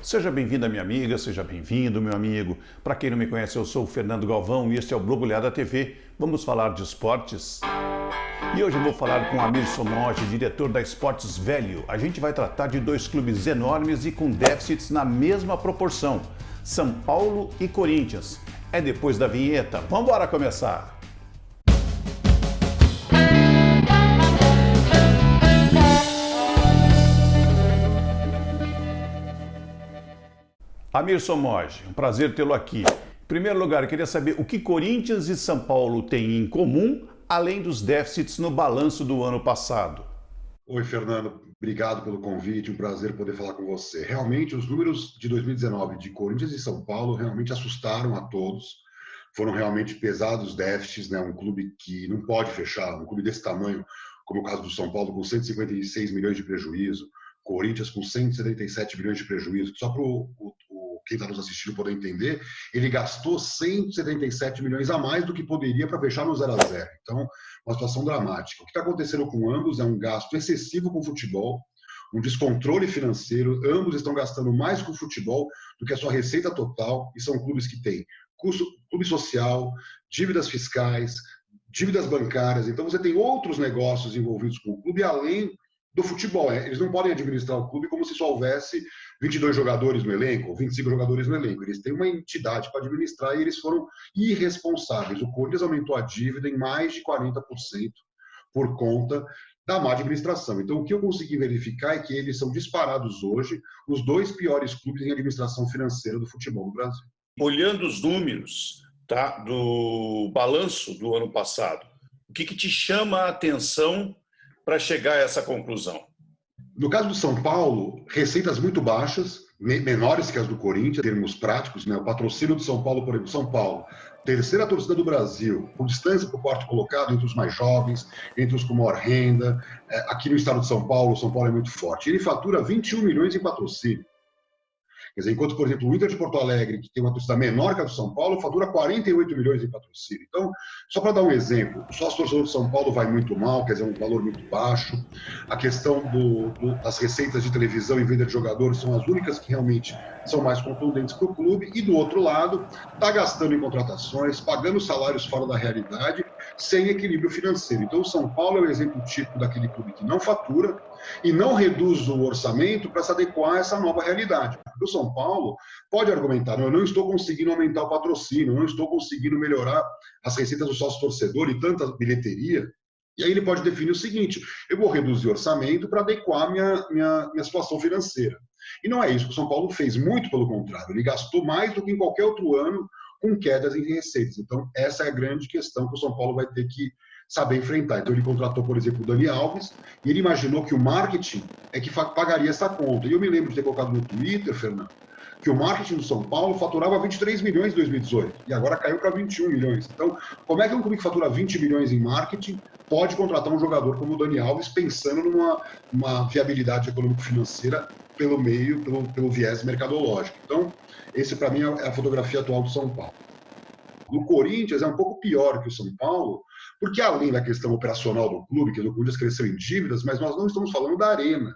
Seja bem-vinda, minha amiga, seja bem-vindo, meu amigo. Para quem não me conhece, eu sou o Fernando Galvão e este é o Blogulhada TV. Vamos falar de esportes? E hoje eu vou falar com Amir Somoge, diretor da Esportes Velho. A gente vai tratar de dois clubes enormes e com déficits na mesma proporção: São Paulo e Corinthians. É depois da vinheta. Vamos embora começar! Amir Somoge, um prazer tê-lo aqui. Em primeiro lugar, eu queria saber o que Corinthians e São Paulo têm em comum, além dos déficits no balanço do ano passado. Oi, Fernando. Obrigado pelo convite. Um prazer poder falar com você. Realmente, os números de 2019 de Corinthians e São Paulo realmente assustaram a todos. Foram realmente pesados déficits, né? Um clube que não pode fechar, um clube desse tamanho, como o caso do São Paulo, com 156 milhões de prejuízo, Corinthians com 177 milhões de prejuízo. Só para quem está nos assistindo poder entender, ele gastou 177 milhões a mais do que poderia para fechar no 0 a 0. Então, uma situação dramática. O que está acontecendo com ambos é um gasto excessivo com o futebol, um descontrole financeiro. Ambos estão gastando mais com o futebol do que a sua receita total, e são clubes que têm custo, clube social, dívidas fiscais, dívidas bancárias. Então, você tem outros negócios envolvidos com o clube, além do futebol. Eles não podem administrar o clube como se só houvesse 22 jogadores no elenco, ou 25 jogadores no elenco. Eles têm uma entidade para administrar e eles foram irresponsáveis. O Corinthians aumentou a dívida em mais de 40% por conta da má administração. Então, o que eu consegui verificar é que eles são disparados hoje os dois piores clubes em administração financeira do futebol no Brasil. Olhando os números, tá, do balanço do ano passado, o que te chama a atenção para chegar a essa conclusão? No caso do São Paulo, receitas muito baixas, menores que as do Corinthians, em termos práticos, né? O patrocínio do São Paulo, por exemplo, São Paulo, terceira torcida do Brasil, com distância para o quarto colocado, entre os mais jovens, entre os com maior renda. Aqui no estado de São Paulo, o São Paulo é muito forte. Ele fatura 21 milhões em patrocínio. Quer dizer, enquanto, por exemplo, o Inter de Porto Alegre, que tem uma torcida menor que a do São Paulo, fatura 48 milhões em patrocínio. Então, só para dar um exemplo, o sócio torcedor do São Paulo vai muito mal, quer dizer, um valor muito baixo. A questão das receitas de televisão e venda de jogadores são as únicas que realmente são mais contundentes para o clube. E, do outro lado, está gastando em contratações, pagando salários fora da realidade, sem equilíbrio financeiro. Então, o São Paulo é o exemplo típico daquele clube que não fatura e não reduz o orçamento para se adequar a essa nova realidade. O São Paulo pode argumentar: não, eu não estou conseguindo aumentar o patrocínio, eu não estou conseguindo melhorar as receitas do sócio-torcedor e tanta bilheteria. E aí ele pode definir o seguinte: eu vou reduzir o orçamento para adequar minha situação financeira. E não é isso que o São Paulo fez, muito pelo contrário. Ele gastou mais do que em qualquer outro ano com quedas em receitas. Então, essa é a grande questão que o São Paulo vai ter que saber enfrentar. Então, ele contratou, por exemplo, o Dani Alves, e ele imaginou que o marketing é que pagaria essa conta. E eu me lembro de ter colocado no Twitter, Fernando, que o marketing do São Paulo faturava 23 milhões em 2018, e agora caiu para 21 milhões. Então, como é que um clube que fatura 20 milhões em marketing pode contratar um jogador como o Dani Alves, pensando numa viabilidade econômico-financeira pelo viés mercadológico? Então, esse, para mim, é a fotografia atual do São Paulo. No Corinthians, é um pouco pior que o São Paulo, porque além da questão operacional do clube, que o Corinthians cresceu em dívidas, mas nós não estamos falando da arena.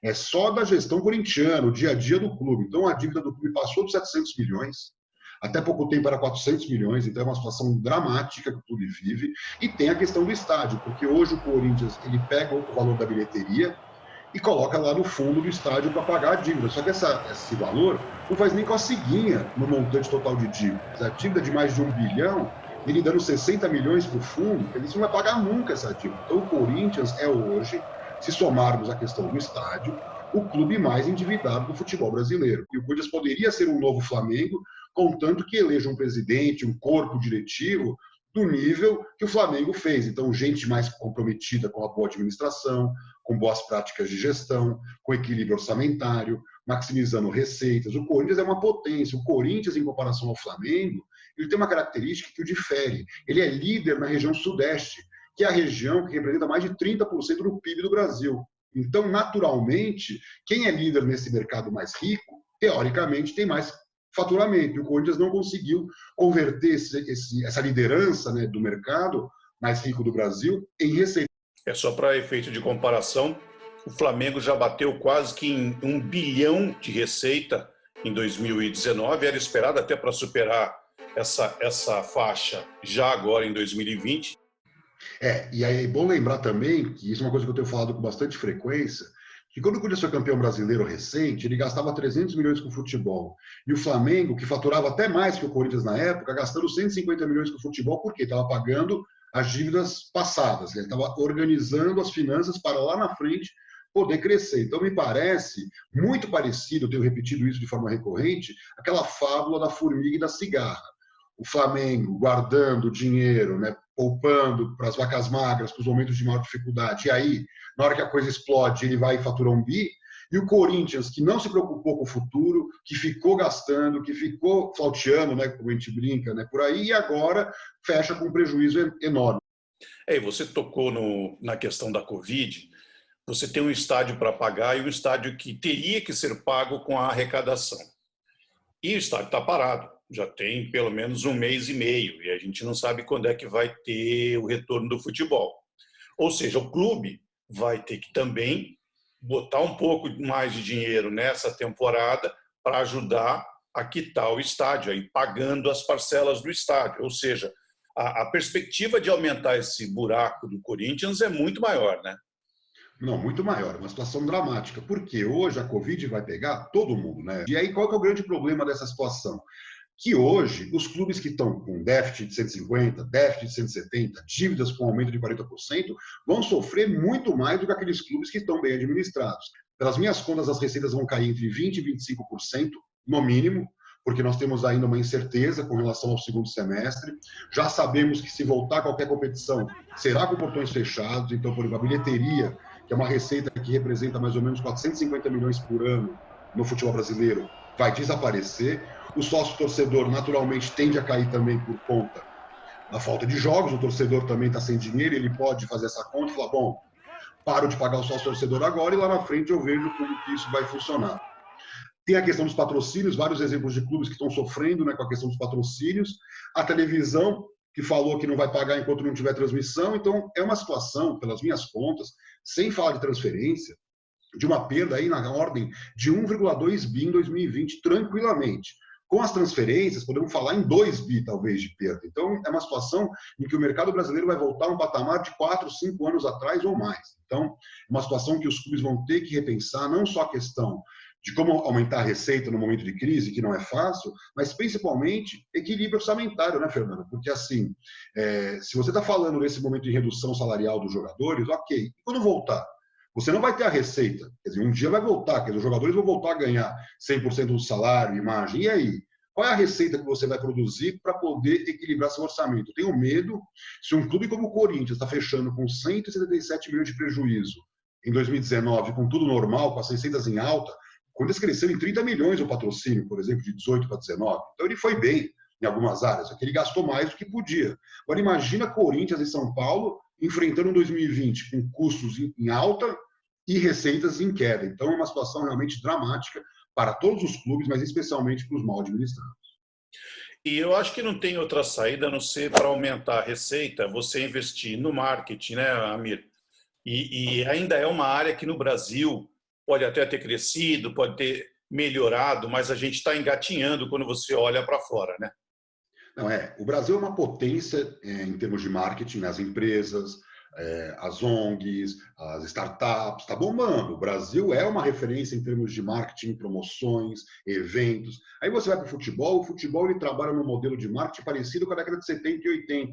É só da gestão corintiana, o dia a dia do clube. Então, a dívida do clube passou dos 700 milhões, até pouco tempo era 400 milhões, então é uma situação dramática que o clube vive. E tem a questão do estádio, porque hoje o Corinthians ele pega o valor da bilheteria e coloca lá no fundo do estádio para pagar a dívida. Só que esse valor não faz nem coceguinha no montante total de dívidas. A dívida de mais de 1 bilhão, ele dando 60 milhões para o fundo, ele não vai pagar nunca essa dívida. Então o Corinthians é hoje, se somarmos a questão do estádio, o clube mais endividado do futebol brasileiro. E o Corinthians poderia ser um novo Flamengo, contanto que eleja um presidente, um corpo diretivo do nível que o Flamengo fez. Então, gente mais comprometida com a boa administração, com boas práticas de gestão, com equilíbrio orçamentário, maximizando receitas. O Corinthians é uma potência. O Corinthians, em comparação ao Flamengo, ele tem uma característica que o difere. Ele é líder na região sudeste, que é a região que representa mais de 30% do PIB do Brasil. Então, naturalmente, quem é líder nesse mercado mais rico, teoricamente, tem mais faturamento. E o Corinthians não conseguiu converter essa liderança, né, do mercado mais rico do Brasil em receita. É só para efeito de comparação, o Flamengo já bateu quase que em 1 bilhão de receita em 2019, era esperado até para superar essa faixa já agora em 2020. E aí é bom lembrar também que isso é uma coisa que eu tenho falado com bastante frequência, que quando o Corinthians foi campeão brasileiro recente, ele gastava 300 milhões com futebol. E o Flamengo, que faturava até mais que o Corinthians na época, gastando 150 milhões com futebol, porque estava pagando as dívidas passadas. Ele estava organizando as finanças para lá na frente poder crescer. Então, me parece muito parecido, eu tenho repetido isso de forma recorrente, aquela fábula da formiga e da cigarra. O Flamengo guardando dinheiro, né, poupando para as vacas magras, para os momentos de maior dificuldade, e aí, na hora que a coisa explode, ele vai e fatura um bi, e o Corinthians, que não se preocupou com o futuro, que ficou gastando, que ficou flauteando, né, como a gente brinca, né, por aí, e agora fecha com um prejuízo enorme. E você tocou na questão da Covid. Você tem um estádio para pagar e um estádio que teria que ser pago com a arrecadação. E o estádio está parado, já tem pelo menos 1 mês e meio, e a gente não sabe quando é que vai ter o retorno do futebol. Ou seja, o clube vai ter que também botar um pouco mais de dinheiro nessa temporada para ajudar a quitar o estádio, aí pagando as parcelas do estádio. Ou seja, a perspectiva de aumentar esse buraco do Corinthians é muito maior, né? Não, muito maior, uma situação dramática, porque hoje a Covid vai pegar todo mundo, né? E aí qual que é o grande problema dessa situação? Que hoje os clubes que estão com déficit de 150, déficit de 170, dívidas com aumento de 40%, vão sofrer muito mais do que aqueles clubes que estão bem administrados. Pelas minhas contas, as receitas vão cair entre 20% e 25%, no mínimo, porque nós temos ainda uma incerteza com relação ao segundo semestre. Já sabemos que se voltar qualquer competição, será com portões fechados, então, por exemplo, a bilheteria, que é uma receita que representa mais ou menos 450 milhões por ano no futebol brasileiro, vai desaparecer. O sócio-torcedor, naturalmente, tende a cair também por conta da falta de jogos. O torcedor também está sem dinheiro, ele pode fazer essa conta e falar, bom, paro de pagar o sócio-torcedor agora e lá na frente eu vejo como que isso vai funcionar. Tem a questão dos patrocínios, vários exemplos de clubes que estão sofrendo, né, com a questão dos patrocínios. A televisão, que falou que não vai pagar enquanto não tiver transmissão. Então, é uma situação, pelas minhas contas, sem falar de transferência, de uma perda aí na ordem de 1,2 bi em 2020, tranquilamente. Com as transferências, podemos falar em 2 bi, talvez, de perda. Então, é uma situação em que o mercado brasileiro vai voltar a um patamar de 4, 5 anos atrás ou mais. Então, é uma situação que os clubes vão ter que repensar, não só a questão de como aumentar a receita no momento de crise, que não é fácil, mas principalmente equilíbrio orçamentário, né, Fernando? Porque, assim, se você está falando nesse momento de redução salarial dos jogadores, ok, e quando voltar? Você não vai ter a receita, quer dizer, um dia vai voltar, quer dizer, os jogadores vão voltar a ganhar 100% do salário, imagem, e aí? Qual é a receita que você vai produzir para poder equilibrar seu orçamento? Eu tenho medo, se um clube como o Corinthians está fechando com 177 milhões de prejuízo em 2019, com tudo normal, com as receitas em alta, quando eles cresceram em 30 milhões o patrocínio, por exemplo, de 18 para 19. Então ele foi bem em algumas áreas, só que ele gastou mais do que podia. Agora imagina Corinthians e São Paulo enfrentando 2020 com custos em alta e receitas em queda. Então é uma situação realmente dramática para todos os clubes, mas especialmente para os mal administrados. E eu acho que não tem outra saída a não ser para aumentar a receita, você investir no marketing, né, Amir? E ainda é uma área que no Brasil pode até ter crescido, pode ter melhorado, mas a gente está engatinhando quando você olha para fora, né? Não, o Brasil é uma potência em termos de marketing, né? As empresas, as ONGs, as startups, está bombando. O Brasil é uma referência em termos de marketing, promoções, eventos. Aí você vai para o futebol ele trabalha num modelo de marketing parecido com a década de 70 e 80.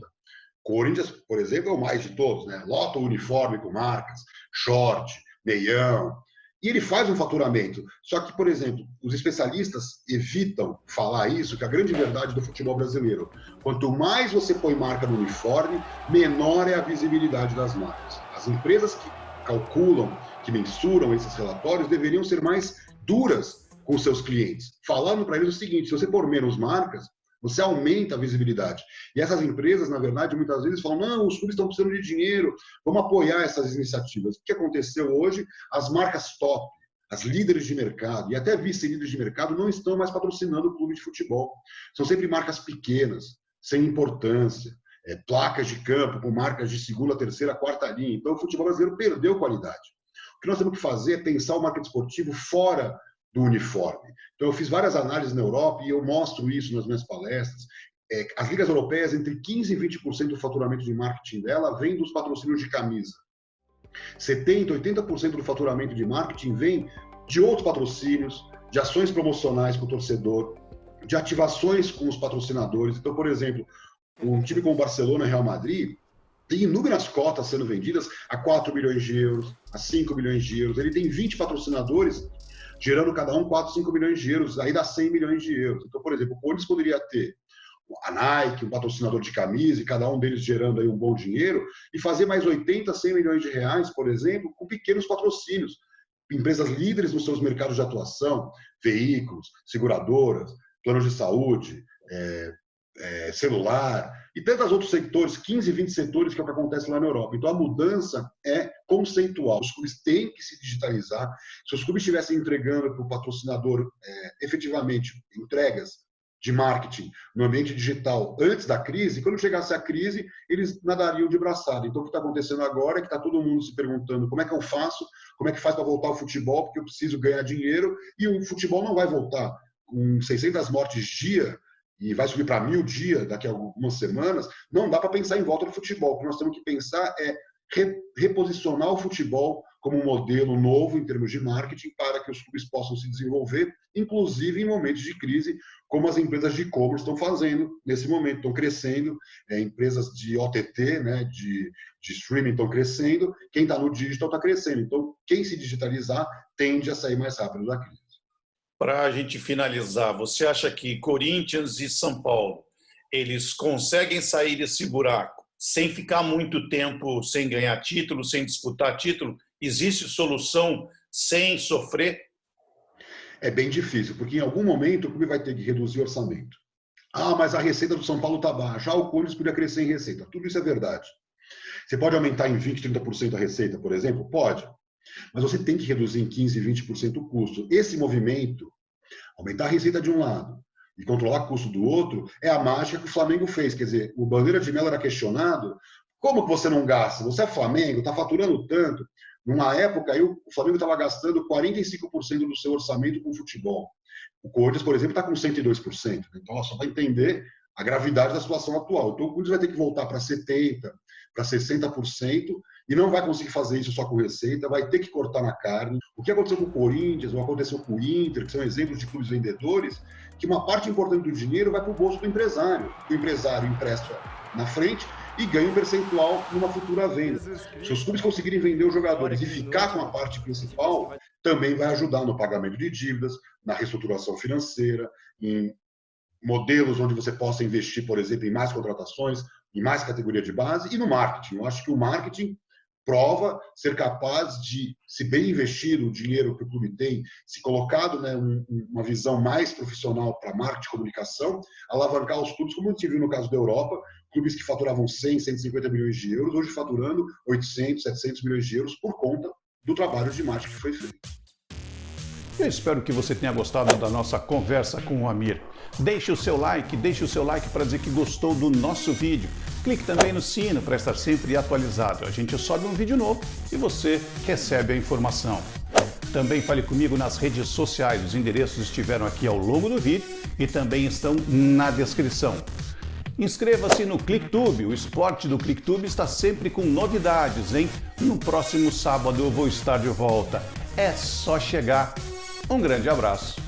Corinthians, por exemplo, é o mais de todos, né? Lota o uniforme com marcas, short, meião, e ele faz um faturamento. Só que, por exemplo, os especialistas evitam falar isso, que é a grande verdade do futebol brasileiro. Quanto mais você põe marca no uniforme, menor é a visibilidade das marcas. As empresas que calculam, que mensuram esses relatórios, deveriam ser mais duras com seus clientes, falando para eles o seguinte: se você pôr menos marcas, você aumenta a visibilidade. E essas empresas, na verdade, muitas vezes falam, não, os clubes estão precisando de dinheiro, vamos apoiar essas iniciativas. O que aconteceu hoje? As marcas top, as líderes de mercado e até vice-líderes de mercado não estão mais patrocinando o clube de futebol. São sempre marcas pequenas, sem importância, placas de campo com marcas de segunda, terceira, quarta linha. Então o futebol brasileiro perdeu qualidade. O que nós temos que fazer é pensar o marketing esportivo fora do uniforme. Então, eu fiz várias análises na Europa e eu mostro isso nas minhas palestras. As ligas europeias, entre 15% e 20% do faturamento de marketing dela vem dos patrocínios de camisa. 70%, 80% do faturamento de marketing vem de outros patrocínios, de ações promocionais para o torcedor, de ativações com os patrocinadores. Então, por exemplo, um time como o Barcelona e Real Madrid tem inúmeras cotas sendo vendidas a 4 milhões de euros, a 5 milhões de euros. Ele tem 20 patrocinadores, gerando cada um 4, 5 milhões de euros, aí dá 100 milhões de euros. Então, por exemplo, o Corinthians poderia ter a Nike, um patrocinador de camisa, e cada um deles gerando aí um bom dinheiro, e fazer mais 80, 100 milhões de reais, por exemplo, com pequenos patrocínios. Empresas líderes nos seus mercados de atuação, veículos, seguradoras, planos de saúde, celular, e tantos outros setores, 15, 20 setores, que é o que acontece lá na Europa. Então, a mudança é conceitual. Os clubes têm que se digitalizar. Se os clubes estivessem entregando para o patrocinador efetivamente entregas de marketing no ambiente digital antes da crise, quando chegasse a crise, eles nadariam de braçada. Então, o que está acontecendo agora é que está todo mundo se perguntando como é que eu faço, como é que faz para voltar ao futebol, porque eu preciso ganhar dinheiro, e o futebol não vai voltar. Com 600 mortes dia, e vai subir para 1.000 dia daqui a algumas semanas, não dá para pensar em volta do futebol. O que nós temos que pensar é reposicionar o futebol como um modelo novo em termos de marketing para que os clubes possam se desenvolver, inclusive em momentos de crise, como as empresas de e-commerce estão fazendo nesse momento, estão crescendo, empresas de OTT, né, de streaming estão crescendo, quem está no digital está crescendo. Então, quem se digitalizar tende a sair mais rápido da crise. Para a gente finalizar, você acha que Corinthians e São Paulo, eles conseguem sair desse buraco sem ficar muito tempo sem ganhar título, sem disputar título? Existe solução sem sofrer? É bem difícil, porque em algum momento o clube vai ter que reduzir o orçamento. Ah, mas a receita do São Paulo está baixa. Ah, o Corinthians podia crescer em receita. Tudo isso é verdade. Você pode aumentar em 20%, 30% a receita, por exemplo? Pode. Mas você tem que reduzir em 15%, 20% o custo. Esse movimento, aumentar a receita de um lado e controlar o custo do outro, é a mágica que o Flamengo fez. Quer dizer, o Bandeira de Melo era questionado. Como que você não gasta? Você é Flamengo, está faturando tanto. Numa época, aí, o Flamengo estava gastando 45% do seu orçamento com futebol. O Corinthians, por exemplo, está com 102%. Então, só para entender a gravidade da situação atual. Então, o Corinthians vai ter que voltar para 70%, para 60%, e não vai conseguir fazer isso só com receita, vai ter que cortar na carne. O que aconteceu com o Corinthians, ou aconteceu com o Inter, que são exemplos de clubes vendedores, que uma parte importante do dinheiro vai para o bolso do empresário. O empresário empresta na frente e ganha um percentual numa futura venda. Se os clubes conseguirem vender os jogadores e ficar com a parte principal, também vai ajudar no pagamento de dívidas, na reestruturação financeira, em modelos onde você possa investir, por exemplo, em mais contratações, em mais categoria de base e no marketing. Eu acho que o marketing prova ser capaz de, se bem investido o dinheiro que o clube tem, se colocado, né, uma visão mais profissional para marketing e comunicação, alavancar os clubes, como a gente viu no caso da Europa, clubes que faturavam 100, 150 milhões de euros, hoje faturando 800, 700 milhões de euros por conta do trabalho de marketing que foi feito. Eu espero que você tenha gostado da nossa conversa com o Amir. Deixe o seu like para dizer que gostou do nosso vídeo. Clique também no sino para estar sempre atualizado. A gente sobe um vídeo novo e você recebe a informação. Também fale comigo nas redes sociais. Os endereços estiveram aqui ao longo do vídeo e também estão na descrição. Inscreva-se no ClickTube. O esporte do ClickTube está sempre com novidades, hein? No próximo sábado eu vou estar de volta. É só chegar. Um grande abraço.